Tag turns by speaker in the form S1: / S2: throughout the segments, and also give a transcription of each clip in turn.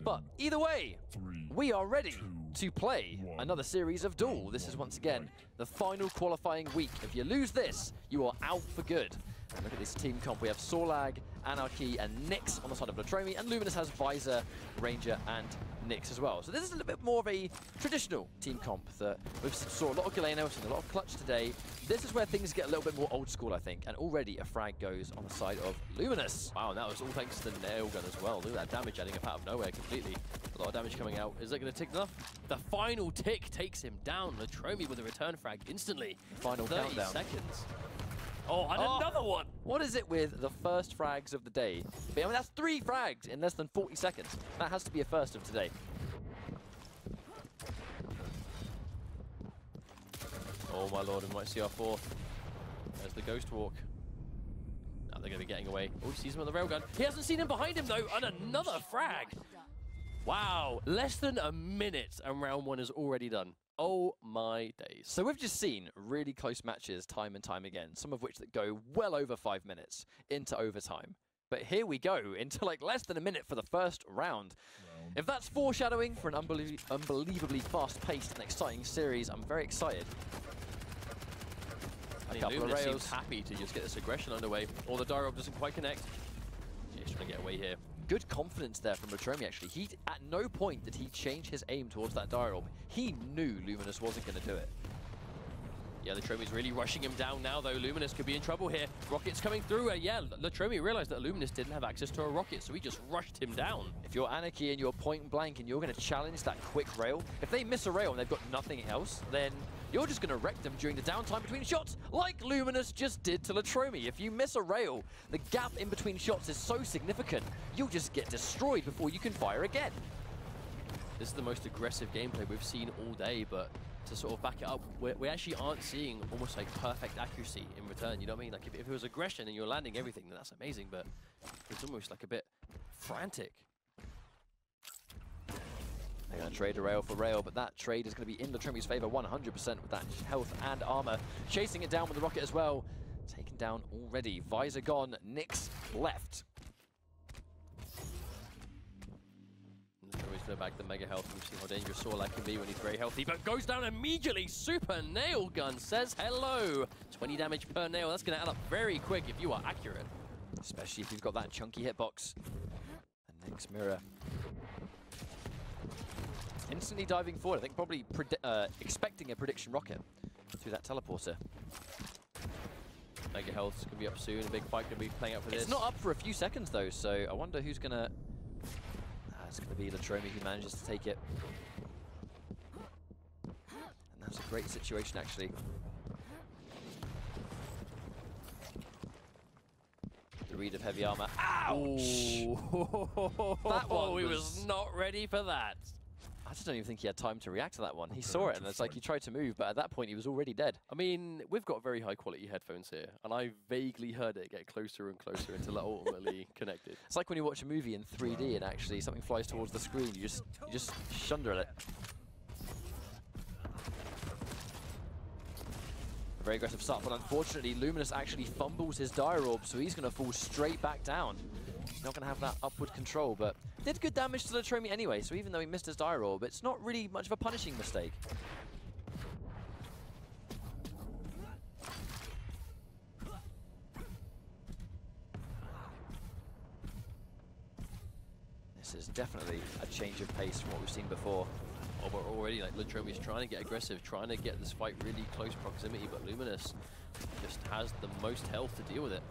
S1: But either way, we are ready to play another series of Duel. This is once again the final qualifying week. If you lose this, you are out for good. And look at this team comp. We have Sorlag, Anarchy, and Nyx on the side of Latrommi, and Luminus has Visor, Ranger, and Nyx as well. So this is a little bit more of a traditional team comp that we've saw a lot of Galeno, seen a lot of Clutch today. This is where things get a little bit more old school, I think, and already a frag goes on the side of Luminus. Wow, and that was all thanks to the nail gun as well. Look at that damage adding up out of nowhere completely. A lot of damage coming out. Is that going to tick enough? The final tick takes him down. Latrommi with a return frag instantly. Final 30 countdown. Seconds. Oh, and another one! What is it with the first frags of the day? I mean, that's 3 frags in less than 40 seconds. That has to be a first of today. Oh my lord, we might see our 4th. There's the Ghost Walk. Now they're going to be getting away. Oh, he sees him on the railgun. He hasn't seen him behind him though, and another frag! Wow, less than a minute and round 1 is already done. Oh my days. So we've just seen really close matches time and time again, some of which that go well over 5 minutes into overtime. But here we go, into like less than a minute for the first round. If that's foreshadowing for an unbelievably fast-paced and exciting series, I'm very excited. A couple of rails. Seems happy to just get this aggression underway, or the Dirob doesn't quite connect. He's trying to get away here. Good confidence there from Latrommi, actually. He, at no point did he change his aim towards that Dirob. He knew Luminus wasn't going to do it. Yeah, Latrommi's really rushing him down now, though. Luminus could be in trouble here. Rockets coming through. Yeah, Latrommi realized that Luminus didn't have access to a rocket, so he just rushed him down. If you're Anarchy and you're point blank and you're going to challenge that quick rail, if they miss a rail and they've got nothing else, then you're just going to wreck them during the downtime between shots, like Luminus just did to Latrommi. If you miss a rail, the gap in between shots is so significant, you'll just get destroyed before you can fire again. This is the most aggressive gameplay we've seen all day, but to sort of back it up, we actually aren't seeing almost like perfect accuracy in return, you know what I mean? Like if it was aggression and you're landing everything, then that's amazing, but it's almost like a bit frantic. They're going to trade a rail for rail, but that trade is going to be in Latrommi's favor 100% with that health and armor. Chasing it down with the rocket as well. Taken down already. Visor gone, Nyx left. Latrommi's going to bag the mega health. We've seen how dangerous Sorlag can be when he's very healthy, but goes down immediately. Super nail gun says hello. 20 damage per nail. That's going to add up very quick if you are accurate. Especially if you've got that chunky hitbox. And Nyx mirror. Instantly diving forward, I think probably expecting a prediction rocket through that teleporter. Mega health's gonna be up soon, a big fight gonna be playing out for this. It's not up for a few seconds though, so I wonder who's gonna... it's gonna be Latrommi who manages to take it. And that's a great situation actually. The read of heavy armor. Ouch! That one we was not ready for that. I just don't even think he had time to react to that one. He saw it and it's like he tried to move, but at that point he was already dead. I mean, we've got very high quality headphones here, and I vaguely heard it get closer and closer until it ultimately connected. It's like when you watch a movie in 3D and actually something flies towards the screen, you just shunder at it. A very aggressive start, but unfortunately Luminus actually fumbles his Dirob, so he's going to fall straight back down. He's not going to have that upward control, but did good damage to Latrommi anyway, so even though he missed his Dirob, it's not really much of a punishing mistake. This is definitely a change of pace from what we've seen before. Oh, we're already, like, Latrommi's trying to get aggressive, trying to get this fight really close proximity, but Luminus just has the most health to deal with it.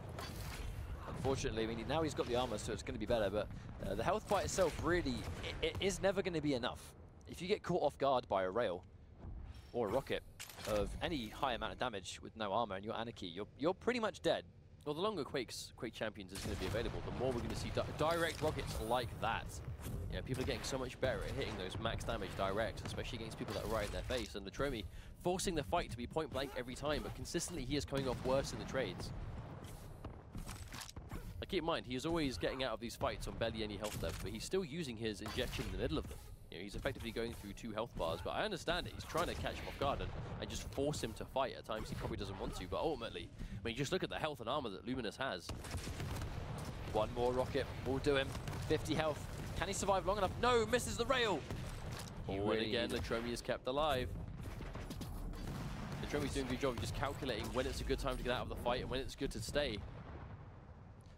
S1: Unfortunately, I mean, now he's got the armor, so it's going to be better, but the health by itself really, it is never going to be enough. If you get caught off guard by a rail or a rocket of any high amount of damage with no armor and you're Anarchy, you're pretty much dead. Well, the longer Quake Champions is going to be available, the more we're going to see direct rockets like that. You know, people are getting so much better at hitting those max damage directs, especially against people that are right in their face. And Latrommi forcing the fight to be point blank every time, but consistently he is coming off worse in the trades. Like, keep in mind, he is always getting out of these fights on barely any health left, but he's still using his injection in the middle of them. You know, he's effectively going through 2 health bars, but I understand it. He's trying to catch him off guard and just force him to fight. At times he probably doesn't want to, but ultimately, I mean, just look at the health and armor that Luminus has. One more rocket will do him. 50 health. Can he survive long enough? No, misses the rail.
S2: Oh, and again, Latrommi is kept alive. Latrommi's doing a good job of just calculating when it's a good time to get out of the fight and when it's good to stay.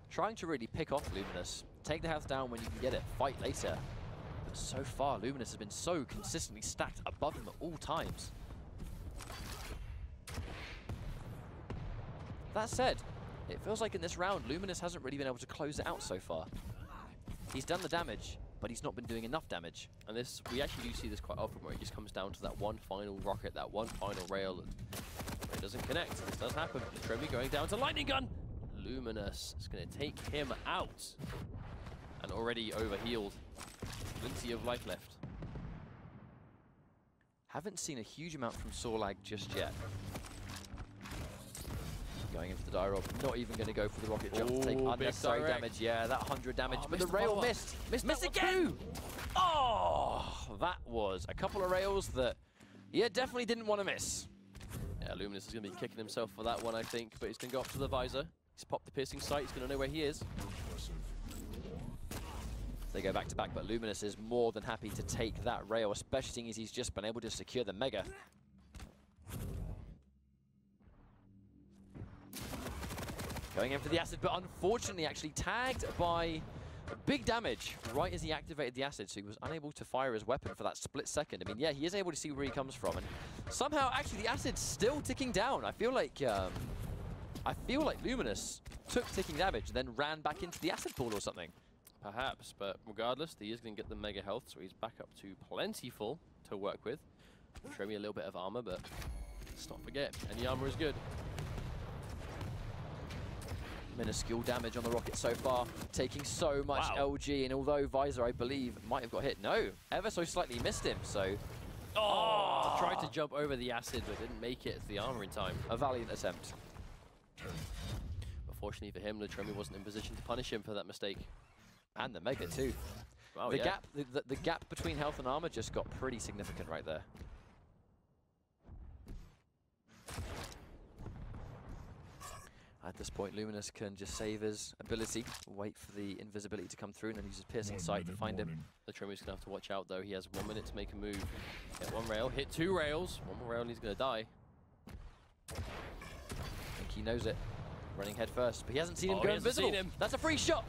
S1: Trying to really pick off Luminus. Take the health down when you can get it. Fight later. But so far, Luminus has been so consistently stacked above him at all times. That said, it feels like in this round, Luminus hasn't really been able to close it out so far. He's done the damage, but he's not been doing enough damage.
S2: And this, we actually do see this quite often, where it just comes down to that one final rocket, that one final rail, and it doesn't connect. This does happen. Latrommi going down to lightning gun. Luminus is going to take him out. And already overhealed. Plenty of life left.
S1: Haven't seen a huge amount from Sorlag just yet. Going into the die rob, not even going to go for the rocket jump to take unnecessary damage. Yeah, that 100 damage, but the rail missed. Missed again! Oh, that was a couple of rails that, yeah, definitely didn't want to miss.
S2: Yeah, Luminus is going to be kicking himself for that one, I think, but he's going to go up to the visor. He's popped the piercing sight, he's going to know where he is.
S1: They go back to back, but Luminus is more than happy to take that rail, especially seeing as he's just been able to secure the Mega. Going in for the acid, but unfortunately actually tagged by big damage right as he activated the acid, so he was unable to fire his weapon for that split second. I mean, yeah, he is able to see where he comes from, and somehow actually the acid's still ticking down. I feel like Luminus took ticking damage, then ran back into the acid pool or something.
S2: Perhaps, but regardless, he is going to get the Mega health, so he's back up to plentiful to work with. Show me a little bit of armor, but let's not forget, any armor is good.
S1: Minuscule damage on the rocket so far, taking so much LG, and although Visor, I believe, might have got hit, no, ever so slightly missed him, so...
S2: Oh! Tried to jump over the acid, but didn't make it to the armor in time.
S1: A valiant attempt.
S2: But fortunately for him, Latrommi wasn't in position to punish him for that mistake.
S1: And the Mega too.
S2: Wow,
S1: the gap between health and armor just got pretty significant right there. At this point, Luminus can just save his ability, wait for the invisibility to come through, and then use his piercing sight to find him.
S2: Latrommi's going to have to watch out, though. He has 1 minute to make a move. Hit one rail, hit 2 rails. One more rail and he's going to die.
S1: I think he knows it. Running head first, but he hasn't seen him go invisible. That's a free shot.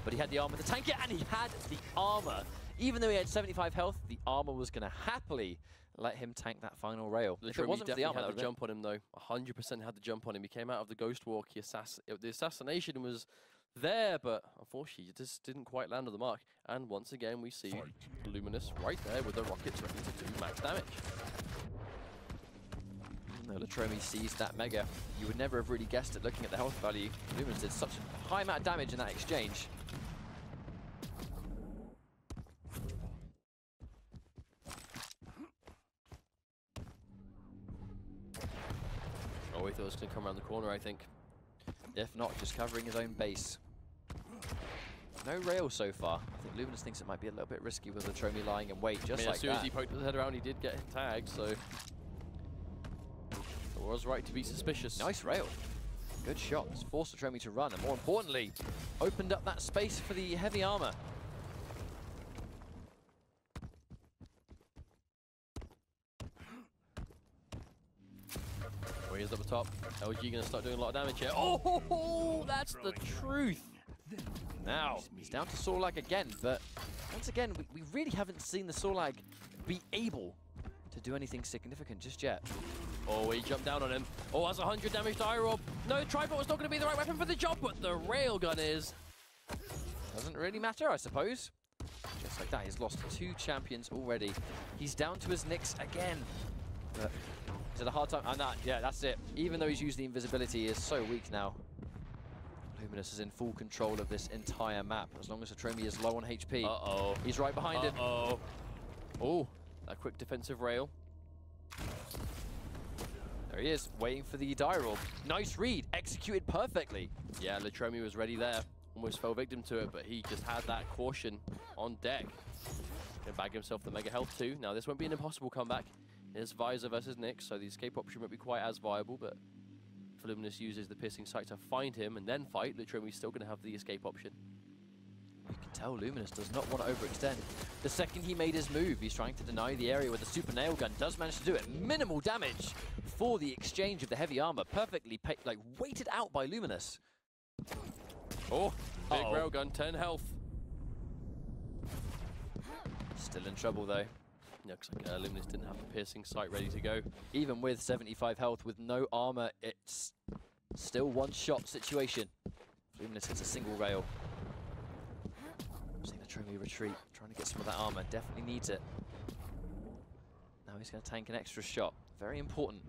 S1: But he had the armor to tank it, and he had the armor. Even though he had 75 health, the armor was going to happily let him tank that final rail.
S2: If it wasn't for the armor, had the jump on him, though. 100% had the jump on him. He came out of the Ghost Walk. The assassination was there, but unfortunately, it just didn't quite land on the mark. And once again, we see Luminus right there with the rockets ready to do max damage. Even though Latrommi seized that Mega, you would never have really guessed it looking at the health value. Luminus did such a high amount of damage in that exchange. Oh, he thought it was going to come around the corner, I think.
S1: If not, just covering his own base. No rail so far. I think Luminus thinks it might be a little bit risky with Latrommi lying in wait, just like that.
S2: As soon as he poked his head around, he did get tagged, so... it was right to be suspicious.
S1: Nice rail. Good shot. It's forced Latrommi to run, and more importantly, opened up that space for the heavy armor.
S2: Oh, he's up the top. LG going to start doing a lot of damage here. Oh, that's the truth.
S1: Now, he's down to Sorlag again, but once again, we really haven't seen the Sorlag be able to do anything significant just yet.
S2: Oh, he jumped down on him. Oh, that's 100 damage to Irob. No, Tribot was not going to be the right weapon for the job, but the railgun is.
S1: Doesn't really matter, I suppose. Just like that, he's lost 2 champions already. He's down to his Nyx again. But he's had a hard time. And that, yeah, that's it. Even though he's used the invisibility, he is so weak now. Luminus is in full control of this entire map, as long as Latrommi is low on HP.
S2: Uh-oh.
S1: He's right behind him.
S2: Uh-oh. Oh, that quick defensive rail.
S1: There he is, waiting for the die roll. Nice read, executed perfectly.
S2: Yeah, Latrommi was ready there. Almost fell victim to it, but he just had that caution on deck. Gonna bag himself the Mega Health too. Now, this won't be an impossible comeback. It's Visor versus Nyx, so the escape option won't be quite as viable, but if Luminus uses the piercing sight to find him and then fight, Latrommi's still going to have the escape option.
S1: You can tell Luminus does not want to overextend. The second he made his move, he's trying to deny the area with the super nail gun. Does manage to do it. Minimal damage for the exchange of the heavy armor. Perfectly weighted out by Luminus.
S2: Oh, big railgun, 10 health.
S1: Still in trouble though.
S2: Yeah, looks like Luminus didn't have the piercing sight ready to go.
S1: Even with 75 health, with no armor, it's still one-shot situation. Luminus hits a single rail. Seeing Latrommi retreat, trying to get some of that armor. Definitely needs it. Now he's going to tank an extra shot. Very important.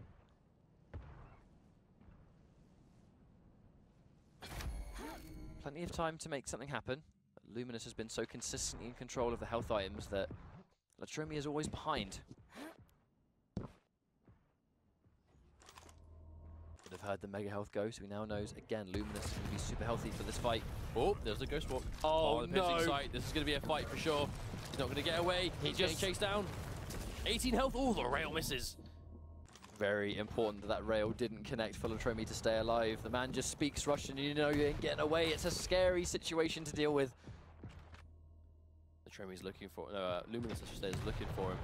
S1: Plenty of time to make something happen. But Luminus has been so consistently in control of the health items that Latrommi is always behind. Would have heard the mega health go, so he now knows, again, Luminus is going to be super healthy for this fight.
S2: Oh, there's a ghost walk.
S1: Oh,
S2: the
S1: no.
S2: piercing sight. This is going to be a fight for sure. He's not going to get away. He's getting chased down. 18 health. Oh, the rail misses.
S1: Very important that that rail didn't connect for Latrommi to stay alive. The man just speaks Russian, you know you ain't getting away. It's a scary situation to deal with.
S2: Latrommi's looking for, no, Luminus, I should say, is looking for him.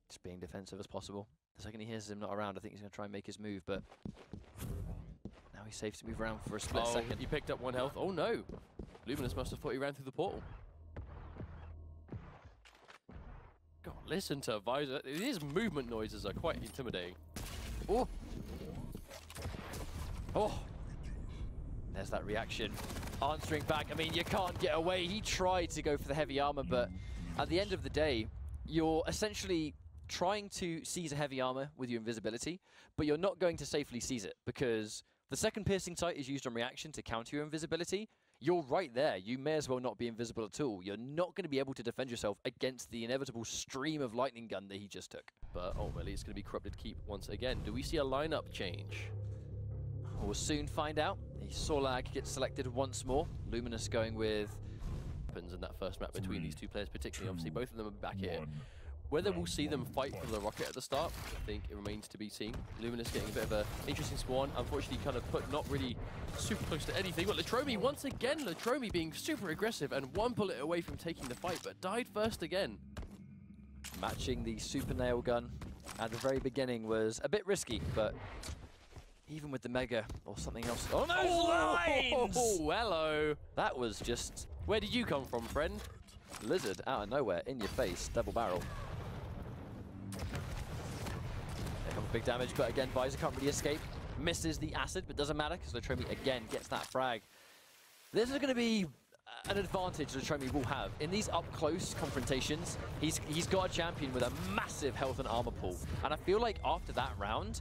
S1: Just being defensive as possible. The second he hears him not around, I think he's going to try and make his move, but now he's safe to move around for a split second.
S2: He picked up 1 health. Oh no! Luminus must have thought he ran through the portal. God, listen to Visor. His movement noises are quite intimidating.
S1: Oh! Oh! There's that reaction. Answering back. I mean, you can't get away. He tried to go for the heavy armor, but at the end of the day, you're essentially trying to seize a heavy armor with your invisibility, but you're not going to safely seize it because the second piercing sight is used on reaction to counter your invisibility. You're right there. You may as well not be invisible at all. You're not going to be able to defend yourself against the inevitable stream of lightning gun that he just took.
S2: But ultimately, it's going to be Corrupted Keep once again. Do we see a lineup change?
S1: We'll soon find out. The Sorlag gets selected once more. Luminus going with
S2: happens in that first map between these two players, particularly. Obviously, both of them are back here. Whether we'll see them fight for the rocket at the start, I think it remains to be seen. Luminus getting a bit of an interesting spawn. Unfortunately, kind of put not really super close to anything. But Latrommi, once again, Latrommi being super aggressive and 1 bullet away from taking the fight, but died first again.
S1: Matching the super nail gun at the very beginning was a bit risky, but even with the mega or something else. Oh no, lines!
S2: Oh, hello.
S1: That was just...
S2: Where did you come from, friend?
S1: Lizard out of nowhere, in your face, double barrel. There comes big damage, but again, Visor can't really escape. Misses the acid, but doesn't matter, because Latrommi again gets that frag. This is going to be an advantage Latrommi will have. In these up-close confrontations, he's got a champion with a massive health and armor pool. And I feel like after that round,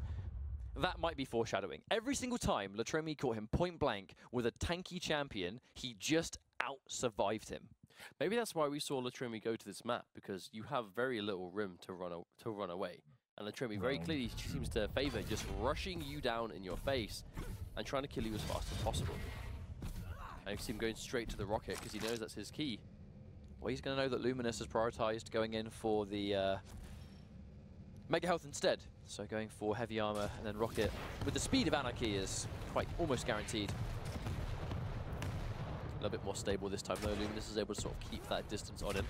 S1: that might be foreshadowing. Every single time Latrommi caught him point blank with a tanky champion, he just out-survived him.
S2: Maybe that's why we saw Latrommi go to this map, because you have very little room to run away. And Latrommi very clearly seems to favor just rushing you down in your face and trying to kill you as fast as possible. And you see him going straight to the rocket because he knows that's his key.
S1: Well, he's going to know that Luminus has prioritized going in for the Mega Health instead. So going for heavy armor and then rocket with the speed of Anarchy is quite almost guaranteed.
S2: A little bit more stable this time though. Luminus is able to sort of keep that distance on him.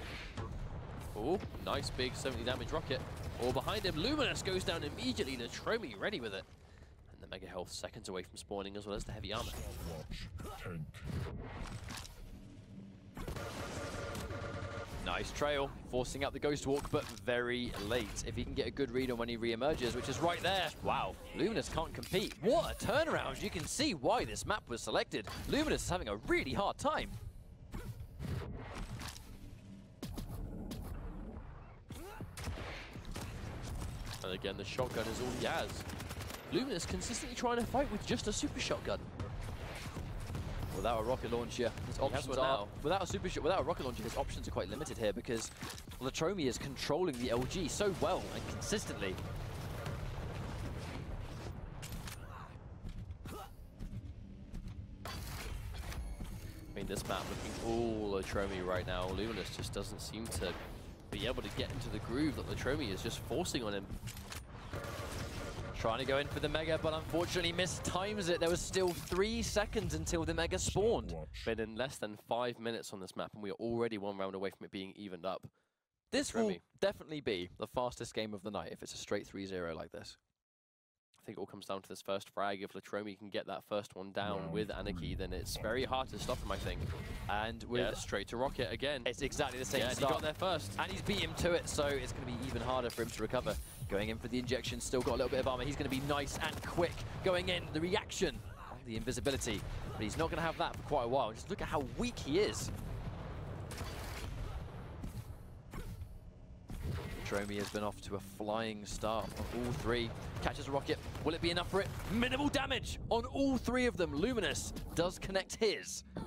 S2: Oh, nice big 70 damage rocket. All behind him, Luminus goes down immediately. Latrommi ready with it. And the Mega Health seconds away from spawning as well as the heavy armor.
S1: Nice trail, forcing out the Ghost Walk, but very late. If he can get a good read on when he re-emerges, which is right there. Wow, Luminus can't compete. What a turnaround. You can see why this map was selected. Luminus is having a really hard time.
S2: And again, the shotgun is all he has. Luminus consistently trying to fight with just a super shotgun.
S1: Without a rocket launcher, his options are... Without a rocket launcher, his options are quite limited here because Latrommi is controlling the LG so well and consistently.
S2: I mean, this map looking all Latrommi right now. Luminus just doesn't seem to be able to get into the groove that Latrommi is just forcing on him.
S1: Trying to go in for the Mega, but unfortunately mistimes it. There was still 3 seconds until the Mega spawned.
S2: Been in less than 5 minutes on this map, and we are already 1 round away from it being evened up.
S1: This will definitely be the fastest game of the night if it's a straight 3-0 like this.
S2: I think it all comes down to this first frag. If Latrommi can get that first one down with Anarchy, then it's very hard to stop him, I think.
S1: And with
S2: straight to Rocket again.
S1: It's exactly the same
S2: start.
S1: He got
S2: there first.
S1: And he's beat him to it, so it's going to be even harder for him to recover. Going in for the injection, still got a little bit of armor. He's going to be nice and quick going in. The reaction on the invisibility, but he's not going to have that for quite a while. Just look at how weak he is. Latrommi has been off to a flying start on all 3. Catches a rocket. Will it be enough for it? Minimal damage on all 3 of them. Luminus does connect his.
S2: I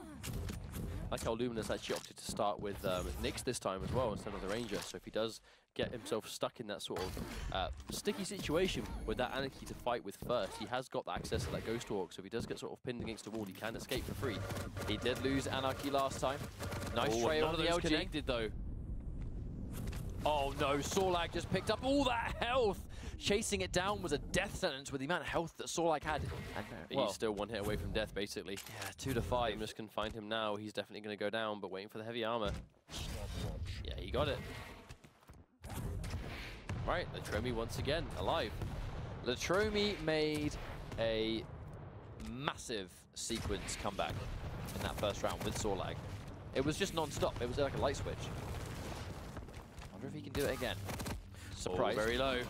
S2: like how Luminus actually opted to start with Nyx this time as well instead of the Ranger. So if he does get himself stuck in that sort of sticky situation with that Anarchy to fight with first, he has got the access to that Ghost Walk. So if he does get sort of pinned against the wall, he can escape for free.
S1: He did lose Anarchy last time. Nice trail on the LG.
S2: Connected though.
S1: Oh no, Sorlag just picked up all that health. Chasing it down was a death sentence with the amount of health that Sorlag had. And
S2: he's still 1 hit away from death, basically.
S1: Yeah, 2 to 5.
S2: Luminus can find him now. He's definitely going to go down, but waiting for the heavy armor. Yeah, he got it. Right, Latrommi once again, alive.
S1: Latrommi made a massive sequence comeback in that first round with Sorlag. It was just non-stop. It was like a light switch. Wonder if he can do it again. Surprise.
S2: Very low.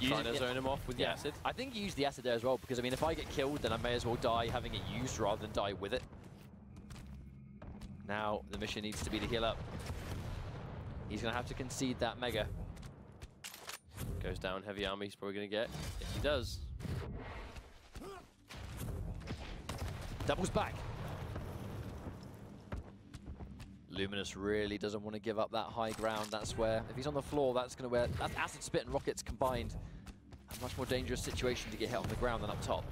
S2: Trying to zone him off with the acid.
S1: I think he used the acid there as well, because I mean, if I get killed, then I may as well die having it used rather than die with it. Now, the mission needs to be to heal up. He's going to have to concede that Mega.
S2: Goes down, heavy armor he's probably going to get. Yes, he does.
S1: Doubles back. Luminus really doesn't want to give up that high ground. That's where, if he's on the floor, that's going to where that's acid spit and rockets combined. A much more dangerous situation to get hit on the ground than up top.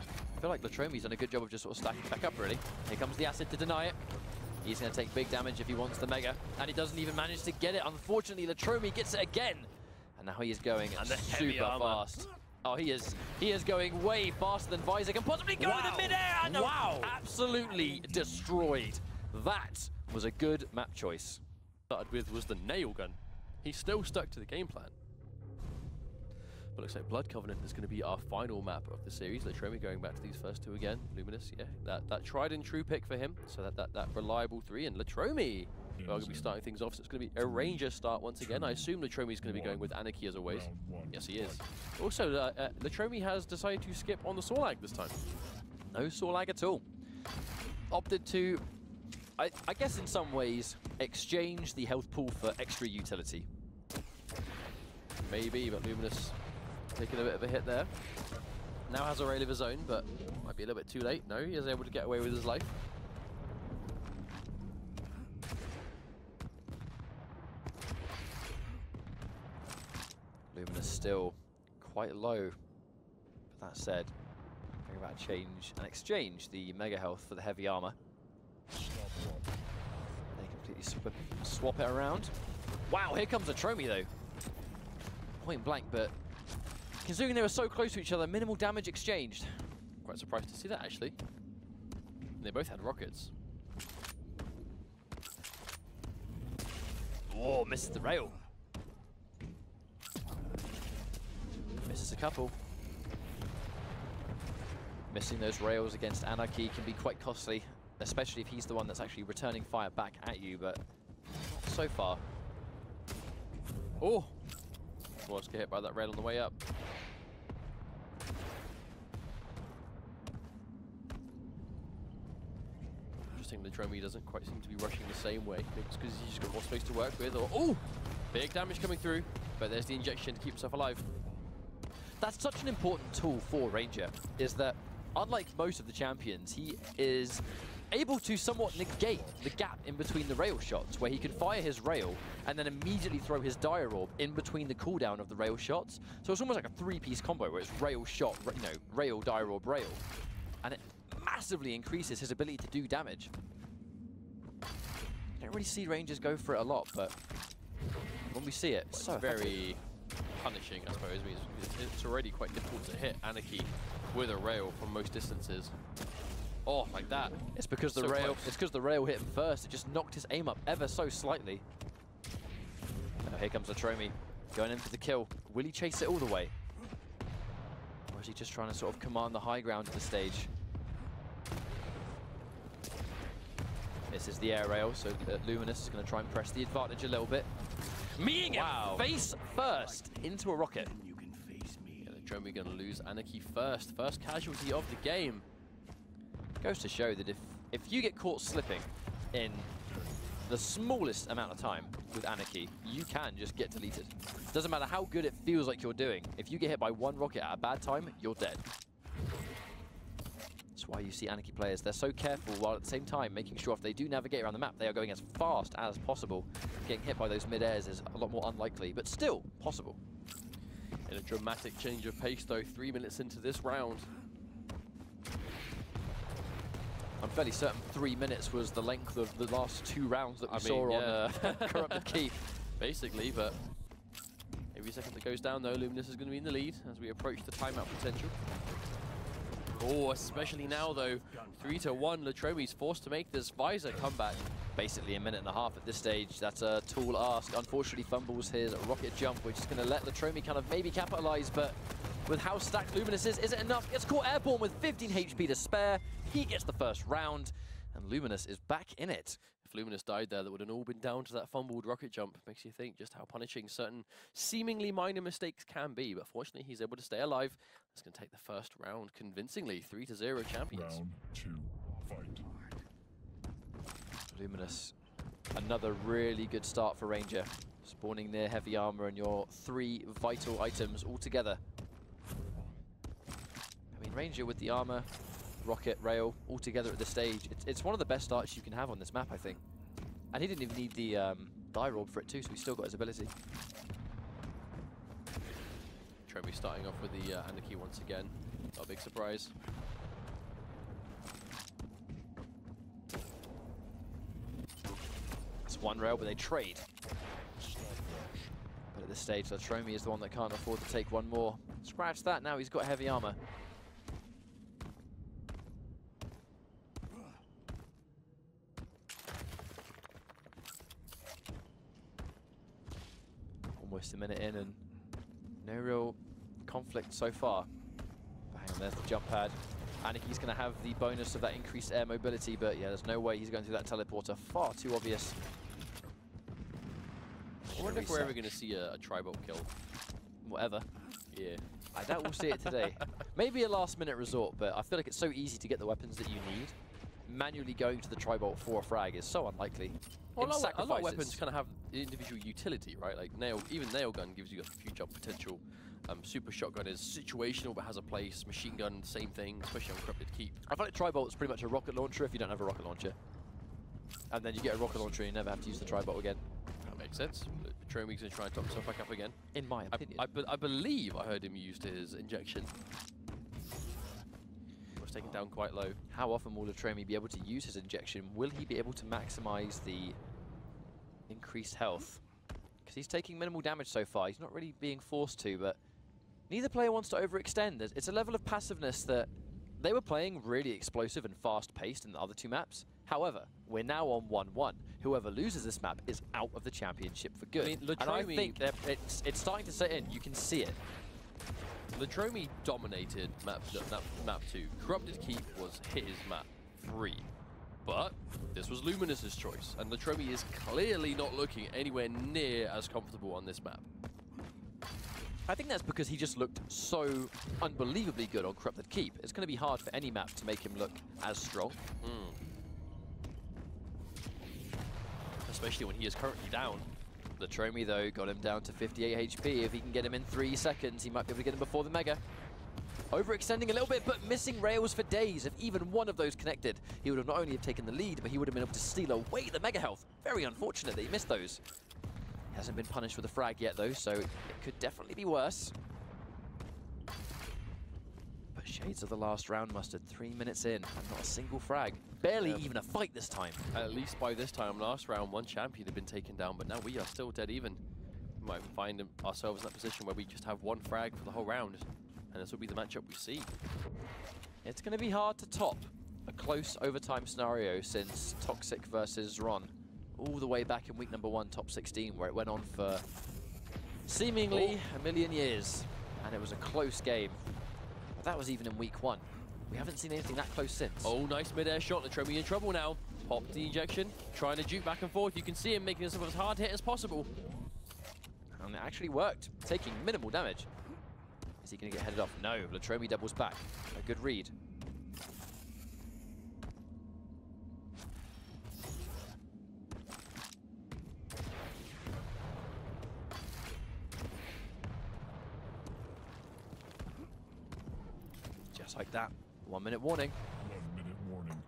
S1: I feel like Latrommi's done a good job of just sort of stacking back up, really. Here comes the acid to deny it. He's going to take big damage if he wants the Mega, and he doesn't even manage to get it. Unfortunately, Latrommi gets it again, and now he is going super fast. Oh, he is going way faster than Visor can possibly go in the midair, and absolutely destroyed. That was a good map choice.
S2: Started with was the nail gun. He's still stuck to the game plan. But looks like Blood Covenant is going to be our final map of the series. Latrommi going back to these first 2 again. Luminus, yeah, that tried and true pick for him. So that reliable 3, and Latrommi are going to be starting things off. So it's going to be a Ranger start once again. I assume Latrommi is going to be going with Anarchy as always. Yes, he is. Also, Latrommi has decided to skip on the Sorlag this time.
S1: No Sorlag at all. Opted to, I guess in some ways, exchange the health pool for extra utility.
S2: Maybe, but Luminus taking a bit of a hit there. Now has a rail of his own, but might be a little bit too late. No, he is able to get away with his life.
S1: Luminus still quite low. But that said, think about change and exchange the Mega Health for the heavy armor. They completely swap it around. Wow, here comes Latrommi though. Point blank, but considering they were so close to each other, minimal damage exchanged.
S2: Quite surprised to see that actually. And they both had rockets.
S1: Oh, misses the rail. Misses a couple. Missing those rails against Anarchy can be quite costly, especially if he's the one that's actually returning fire back at you, but not so far.
S2: Oh! Was get hit by that rail on the way up. Interesting, Latrommi doesn't quite seem to be rushing the same way. Maybe it's because he's just got more space to work with, or oh! Big damage coming through, but there's the injection to keep himself alive.
S1: That's such an important tool for Ranger, is that unlike most of the champions, he is able to somewhat negate the gap in between the rail shots, where he can fire his rail and then immediately throw his dire orb in between the cooldown of the rail shots. So it's almost like a 3-piece combo where it's rail shot, rail, dire orb, rail. And it massively increases his ability to do damage. don't really see Rangers go for it a lot, but when we see it, it's so
S2: very punishing, I suppose. I mean, it's already quite difficult to hit Anarchy with a rail from most distances. Oh, like that.
S1: It's because the rail. It's because the rail hit him first. It just knocked his aim up ever so slightly. Oh, here comes Latrommi, going in for the kill. Will he chase it all the way, or is he just trying to sort of command the high ground of the stage? This is the air rail, so Luminus is going to try and press the advantage a little bit. Meeting him face first into a rocket.
S2: You can face me. Yeah, Latrommi going to lose Anarchy first. First casualty of the game.
S1: Goes to show that if you get caught slipping in the smallest amount of time with Anarchy, you can just get deleted. Doesn't matter how good it feels like you're doing. If you get hit by one rocket at a bad time, you're dead. That's why you see Anarchy players, they're so careful while at the same time making sure if they do navigate around the map, they are going as fast as possible. Getting hit by those mid-airs is a lot more unlikely, but still possible.
S2: In a dramatic change of pace though, 3 minutes into this round.
S1: I'm fairly certain 3 minutes was the length of the last 2 rounds that we saw on Corrupted Keep.
S2: Basically, but every second that goes down though, Luminus is going to be in the lead as we approach the timeout potential. Oh, especially now though, 3-1, Latrommi's forced to make this Visor comeback.
S1: Basically a minute and a half at this stage. That's a tall ask. Unfortunately fumbles his rocket jump, which is going to let Latrommi kind of maybe capitalize, but with how stacked Luminus is it enough? Gets caught airborne with 15 HP to spare. He gets the first round, and Luminus is back in it.
S2: If Luminus died there, that would have all been down to that fumbled rocket jump. Makes you think just how punishing certain seemingly minor mistakes can be, but fortunately he's able to stay alive. That's going to take the first round convincingly, 3-0 champions.
S3: Round 2, fight.
S1: Luminus, another really good start for Ranger. Spawning near heavy armor and your 3 vital items all together. I mean, Ranger with the armor, rocket, rail, all together at this stage. It's one of the best starts you can have on this map, I think. And he didn't even need the die orb for it too, so he's still got his ability.
S2: Latrommi starting off with the Anarchy once again. Not a big surprise.
S1: It's one rail, but they trade. But at this stage, Latrommi is the one that can't afford to take one more. Scratch that, now he's got heavy armor. Almost a minute in and no real conflict so far. Hang on, there's the jump pad. Anarchy's going to have the bonus of that increased air mobility, but yeah, there's no way he's going through that teleporter. Far too obvious.
S2: I wonder if we're ever going to see a tri-bolt kill.
S1: Whatever.
S2: Yeah.
S1: I doubt we'll see it today. Maybe a last-minute resort, but I feel like it's so easy to get the weapons that you need. Manually going to the tri-bolt for a frag is so unlikely.
S2: Well, a lot of weapons kind of have individual utility, right? Like even nail gun gives you a few jump potential. Super shotgun is situational but has a place. Machine gun, same thing, especially on Corrupted Keep.
S1: I feel like tri-bolt is pretty much a rocket launcher if you don't have a rocket launcher. And then you get a rocket launcher and you never have to use the tri-bolt again.
S2: That makes sense. Latrommi's going to try and top himself back up again.
S1: In my opinion.
S2: I believe I heard him use his injection. Was taken down quite low.
S1: How often will Latrommi be able to use his injection? Will he be able to maximize the increased health? Because he's taking minimal damage so far. He's not really being forced to, but neither player wants to overextend. It's a level of passiveness that they were playing really explosive and fast-paced in the other 2 maps. However, we're now on 1-1. Whoever loses this map is out of the championship for good.
S2: I mean,
S1: and I think that it's starting to set in. You can see it.
S2: Latrommi dominated map 2. Corrupted Keep was his map 3. But this was Luminus's choice, and Latrommi is clearly not looking anywhere near as comfortable on this map.
S1: I think that's because he just looked so unbelievably good on Corrupted Keep. It's going to be hard for any map to make him look as strong.
S2: Especially when he is currently down.
S1: Latrommi, though, got him down to 58 HP. If he can get him in 3 seconds, he might be able to get him before the Mega. Overextending a little bit, but missing rails for days. If even one of those connected, he would have not only have taken the lead, but he would have been able to steal away the Mega Health. Very unfortunate that he missed those. He hasn't been punished with a frag yet, though, so it could definitely be worse. But Shades of the last round, Mustard. 3 minutes in, and not a single frag. Barely even a fight this time.
S2: At least by this time last round, one champion had been taken down, but now we are still dead even. We might find ourselves in that position where we just have one frag for the whole round, and this will be the matchup we see.
S1: It's going to be hard to top a close overtime scenario since Toxic versus Ron, all the way back in week number 1, top 16, where it went on for seemingly a million years, and it was a close game. But that was even in week 1. We haven't seen anything that close since.
S2: Oh, nice mid-air shot. Latrommi in trouble now. Pop the ejection, trying to juke back and forth. You can see him making himself as hard hit as possible.
S1: And it actually worked, taking minimal damage. Is he going to get headed off? No, Latrommi doubles back. A good read. Just like that. 1 minute warning.
S3: 1 minute warning.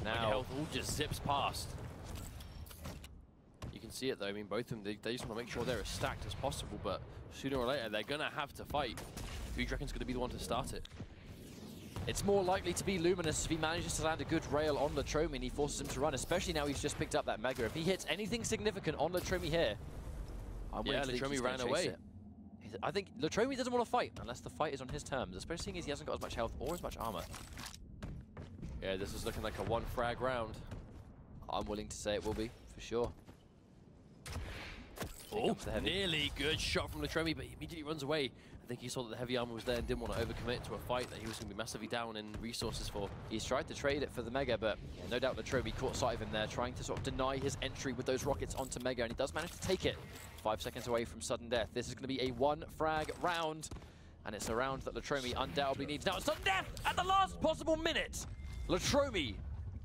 S2: Now, health all just zips past. You can see it though. I mean, both of them, they just want to make sure they're as stacked as possible, but sooner or later, they're going to have to fight. Who do you reckon's going to be the one to start it?
S1: It's more likely to be Luminus if he manages to land a good rail on Latrommi and he forces him to run, especially now he's just picked up that Mega. If he hits anything significant on Latrommi here, I'm willing to think he's
S2: Latrommi ran
S1: gonna
S2: away.
S1: chase it. I think Latrommi doesn't want to fight unless the fight is on his terms, especially seeing as he hasn't got as much health or as much armor.
S2: Yeah, this is looking like a one frag round.
S1: I'm willing to say it will be, for sure.
S2: Oh, nearly good shot from Latrommi, but he immediately runs away. I think he saw that the heavy armor was there and didn't want to overcommit to a fight that he was going to be massively down in resources for.
S1: He's tried to trade it for the Mega, but yeah, no doubt Latrommi caught sight of him there, trying to sort of deny his entry with those rockets onto Mega, and he does manage to take it. 5 seconds away from sudden death. This is going to be a one frag round, and it's a round that Latrommi undoubtedly needs. Now, sudden death at the last possible minute. Latrommi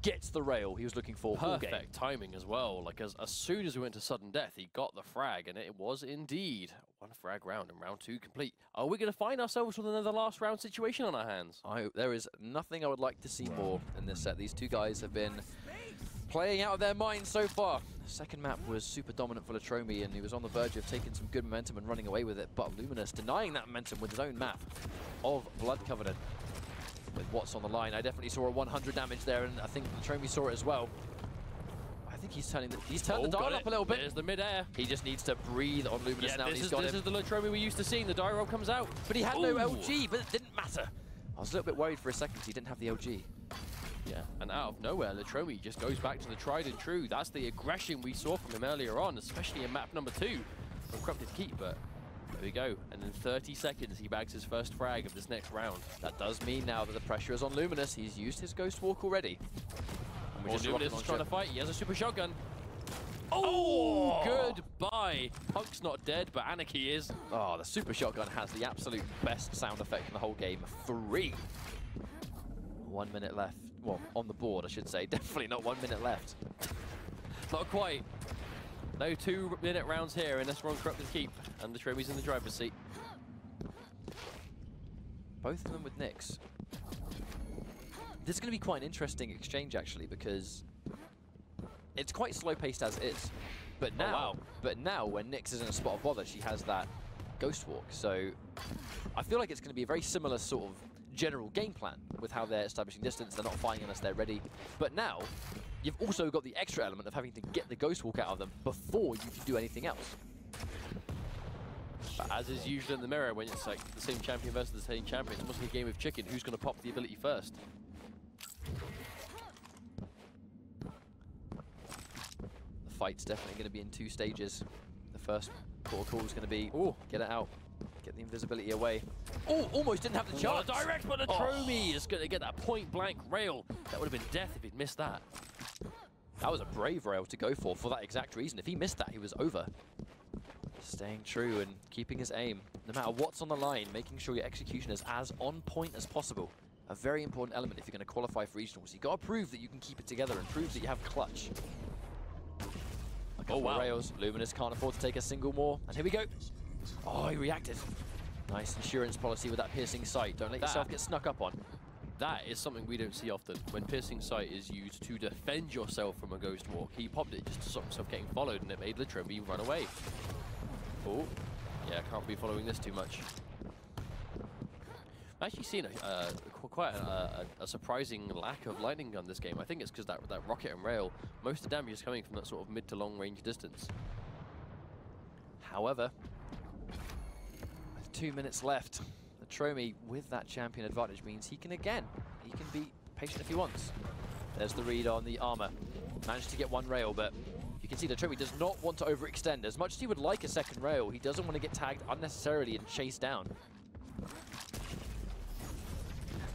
S1: gets the rail he was looking for all game.
S2: Perfect timing as well. Like as soon as we went to sudden death, he got the frag, and it was indeed one frag round, and round 2 complete. Are we going to find ourselves with another last round situation on our hands?
S1: There is nothing I would like to see more in this set. These two guys have been playing out of their minds so far. The second map was super dominant for Latrommi, and he was on the verge of taking some good momentum and running away with it, but Luminus denying that momentum with his own map of Blood Covenant. With what's on the line, I definitely saw a 100 damage there, and I think Latrommi saw it as well. I think he's turned the dial up a little bit.
S2: There's the mid-air.
S1: He just needs to breathe on Luminus now.
S2: This is the Latrommi we're used to seeing. The die roll comes out.
S1: But he had no LG, but it didn't matter. I was a little bit worried for a second because he didn't have the LG.
S2: Yeah, and out of nowhere, Latrommi just goes back to the tried and true. That's the aggression we saw from him earlier on, especially in map number 2 from Corrupted Keep, but there we go. And in 30 seconds, he bags his first frag of this next round.
S1: That does mean now that the pressure is on Luminus. He's used his Ghost Walk already.
S2: And we're just Luminus is trying to fight. He has a super shotgun. Oh, goodbye. Punk's not dead, but Anarchy is.
S1: Oh, the super shotgun has the absolute best sound effect in the whole game. Free. 1 minute left. Well, on the board, I should say. Definitely not 1 minute left.
S2: Not quite. No 2 minute rounds here, and that's wrong Corrupted Keep. And Latrommi's in the driver's seat.
S1: Both of them with Nyx. This is going to be quite an interesting exchange, actually, because it's quite slow-paced as is. But now, when Nyx is in a spot of bother, she has that Ghost Walk. So I feel like it's going to be a very similar sort of general game plan with how they're establishing distance. They're not fighting unless they're ready. But now, you've also got the extra element of having to get the Ghost Walk out of them before you can do anything else.
S2: But as is usually in the mirror, when it's like the same champion versus the same champion, it's almost like a game of chicken. Who's going to pop the ability first?
S1: The fight's definitely going to be in 2 stages. The first call is going to be, get it out. Get the invisibility away. Oh, almost didn't have the chance.
S2: Direct, but Latrommi is going to get that point-blank rail. That would have been death if he'd missed that.
S1: That was a brave rail to go for that exact reason. If he missed that, he was over. Staying true and keeping his aim. No matter what's on the line, making sure your execution is as on point as possible. A very important element if you're going to qualify for regionals. You've got to prove that you can keep it together and prove that you have clutch. A couple of rails. Luminus can't afford to take a single more. And here we go. Oh, he reacted. Nice insurance policy with that piercing sight. Don't let yourself get snuck up on.
S2: That is something we don't see often. When piercing sight is used to defend yourself from a Ghost Walk, he popped it just to stop himself getting followed, and it made Latrommi run away. Oh, Yeah, I can't be following this too much. I've actually seen quite a surprising lack of lightning gun this game. I think it's because that rocket and rail, most of the damage is coming from that sort of mid to long range distance.
S1: However, with 2 minutes left, Latrommi with that champion advantage means he can be patient if he wants. There's the read on the armor. Managed to get one rail, but you can see Latrommi does not want to overextend. As much as he would like a second rail, he doesn't want to get tagged unnecessarily and chased down.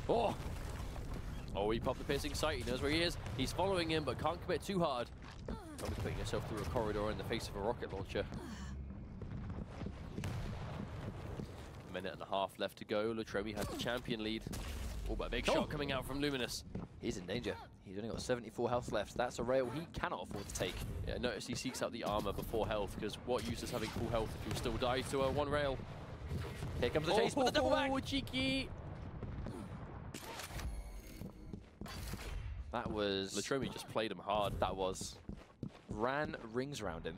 S1: Oh!
S2: Oh, he popped the piercing sight. He knows where he is. He's following him, but can't commit too hard. Probably putting yourself through a corridor in the face of a rocket launcher. A minute and a half left to go. Latrommi has the champion lead. Oh, but a big shot coming out from Luminus.
S1: He's in danger. He's only got 74 health left. That's a rail he cannot afford to take.
S2: Yeah, notice he seeks out the armor before health, because what use is having full health if you still die to a one rail?
S1: Here comes the chase with the double back.
S2: Oh, cheeky!
S1: That was...
S2: Latrommi just played him hard.
S1: That was. Ran rings around him.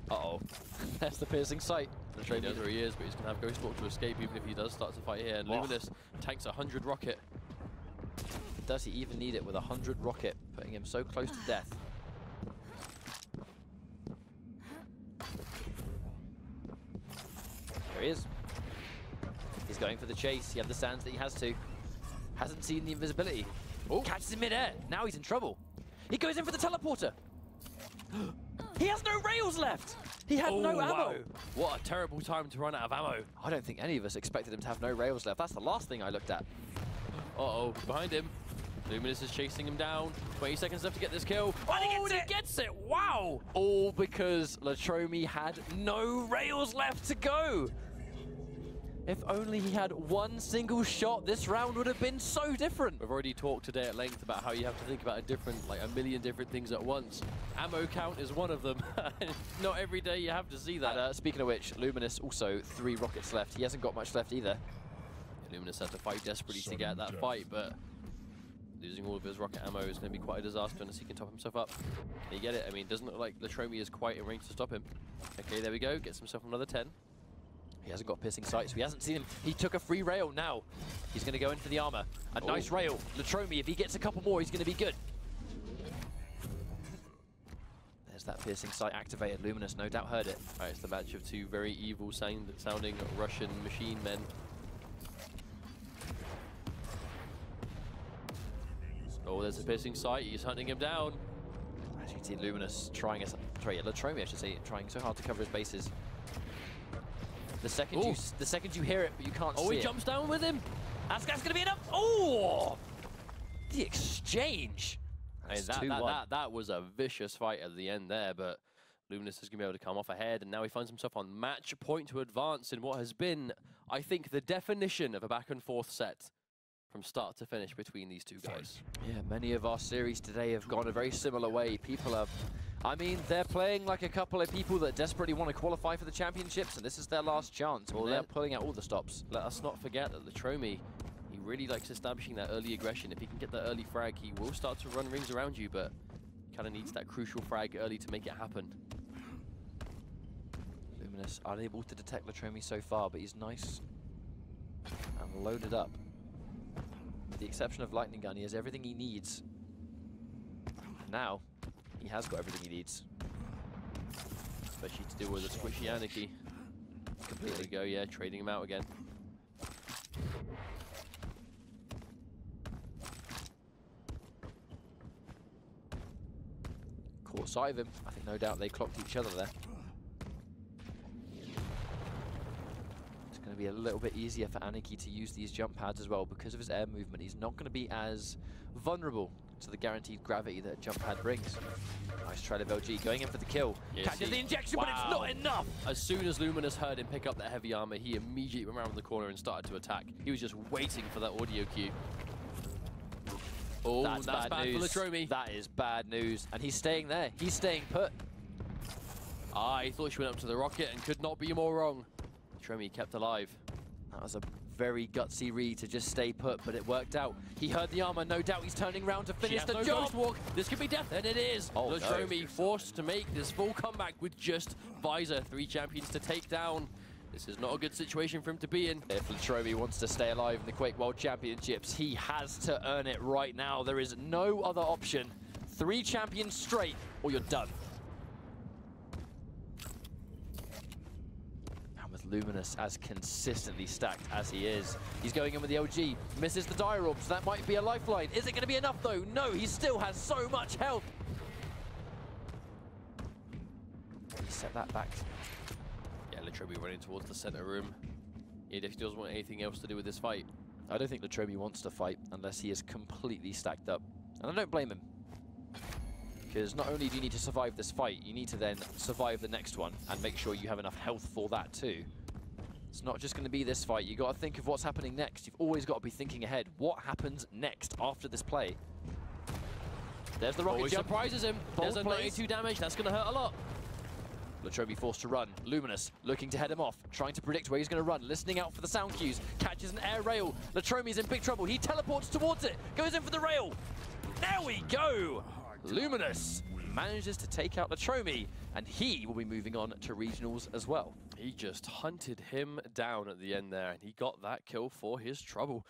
S1: Uh-oh. That's the piercing sight.
S2: Latrommi knows where he is, but he's going to have Ghost Walk to escape even if he does start to fight here. And Luminus tanks 100 rocket.
S1: Does he even need it with 100 rocket, putting him so close to death? There he is. He's going for the chase. He understands that he has to. Hasn't seen the invisibility. Oh, catches him mid-air. Now he's in trouble. He goes in for the teleporter. He has no rails left. He had no ammo.
S2: Wow. What a terrible time to run out of ammo.
S1: I don't think any of us expected him to have no rails left. That's the last thing I looked at.
S2: Uh-oh, behind him. Luminus is chasing him down. 20 seconds left to get this kill.
S1: Oh, he gets it! Wow! All because Latrommi had no rails left to go. If only he had one single shot, this round would have been so different.
S2: We've already talked today at length about how you have to think about a million different things at once. Ammo count is one of them. Not every day you have to see that.
S1: Speaking of which, Luminus also 3 rockets left. He hasn't got much left either.
S2: Luminus had to fight desperately to get that fight, but losing all of his rocket ammo is going to be quite a disaster unless he can top himself up. Can he get it? I mean, it doesn't look like Latrommi is quite in range to stop him. Okay, there we go. Gets himself another 10.
S1: He hasn't got piercing sight, so he hasn't seen him. He took a free rail now. He's going to go in for the armor. A nice rail. Latrommi, if he gets a couple more, he's going to be good. There's that piercing sight activated. Luminus no doubt heard it.
S2: All right, it's the match of two very evil sounding Russian machine men. Oh, there's a piercing sight. He's hunting him down.
S1: As you can see, Luminus trying, Latrommi, I should say, trying so hard to cover his bases. The second you hear it, but you can't see it.
S2: Oh, he jumps down with him.
S1: That's going to be enough. Oh! The exchange.
S2: That was a vicious fight at the end there, but Luminus is going to be able to come off ahead, and now he finds himself on match point to advance in what has been, I think, the definition of a back-and-forth set from start to finish between these two guys.
S1: Yeah, many of our series today have gone a very similar way. People have, I mean, they're playing like a couple of people that desperately want to qualify for the championships, and this is their last chance. Well, they're pulling out all the stops.
S2: Let us not forget that Latrommi, he really likes establishing that early aggression. If he can get that early frag, he will start to run rings around you, but kind of needs that crucial frag early to make it happen.
S1: Luminus unable to detect Latrommi so far, but he's nice and loaded up. With the exception of Lightning Gun, he has everything he needs. Now, he has got everything he needs.
S2: Especially to deal with the squishy Anarchy. Completely. There we go, yeah, trading him out again.
S1: Caught sight of him. I think no doubt they clocked each other there. It's going to be a little bit easier for Anarchy to use these jump pads as well because of his air movement. He's not going to be as vulnerable to the guaranteed gravity that a jump pad brings. Nice try of LG, going in for the kill.
S2: Yeah,
S1: catches the injection, but it's not enough!
S2: As soon as Luminus heard him pick up that heavy armor, he immediately went around the corner and started to attack. He was just waiting for that audio cue. Oh, that's bad news for Latrommi.
S1: That is bad news. And he's staying there. He's staying put.
S2: Ah, he thought she went up to the rocket and could not be more wrong. Latrommi kept alive.
S1: That was a very gutsy read to just stay put, but it worked out. He heard the armor, no doubt he's turning around to finish the job.
S2: Walk. This could be death, and it is.
S1: Oh,
S2: Latrommi forced to make this full comeback with just Visor. 3 champions to take down. This is not a good situation for him to be in.
S1: If Latrommi wants to stay alive in the Quake World Championships, he has to earn it right now. There is no other option. 3 champions straight, or you're done. And with Luminus as consistently stacked as he is, he's going in with the LG, misses the Dire Orbs. That might be a lifeline. Is it going to be enough, though? No, he still has so much health. He set that back.
S2: Yeah, Latrommi running towards the center room. He doesn't want anything else to do with this fight.
S1: I don't think Latrommi wants to fight unless he is completely stacked up. And I don't blame him. Because not only do you need to survive this fight, you need to then survive the next one and make sure you have enough health for that too. It's not just going to be this fight. You've got to think of what's happening next. You've always got to be thinking ahead. What happens next after this play? There's the rocket
S2: Always
S1: jump.
S2: Surprises him. There's a 92 damage. That's going to hurt a lot.
S1: Latrommi forced to run. Luminus looking to head him off, trying to predict where he's going to run, listening out for the sound cues, catches an air rail. Latrommi's in big trouble. He teleports towards it, goes in for the rail. There we go! Luminus manages to take out Latrommi, and he will be moving on to regionals as well.
S2: He just hunted him down at the end there, and he got that kill for his trouble.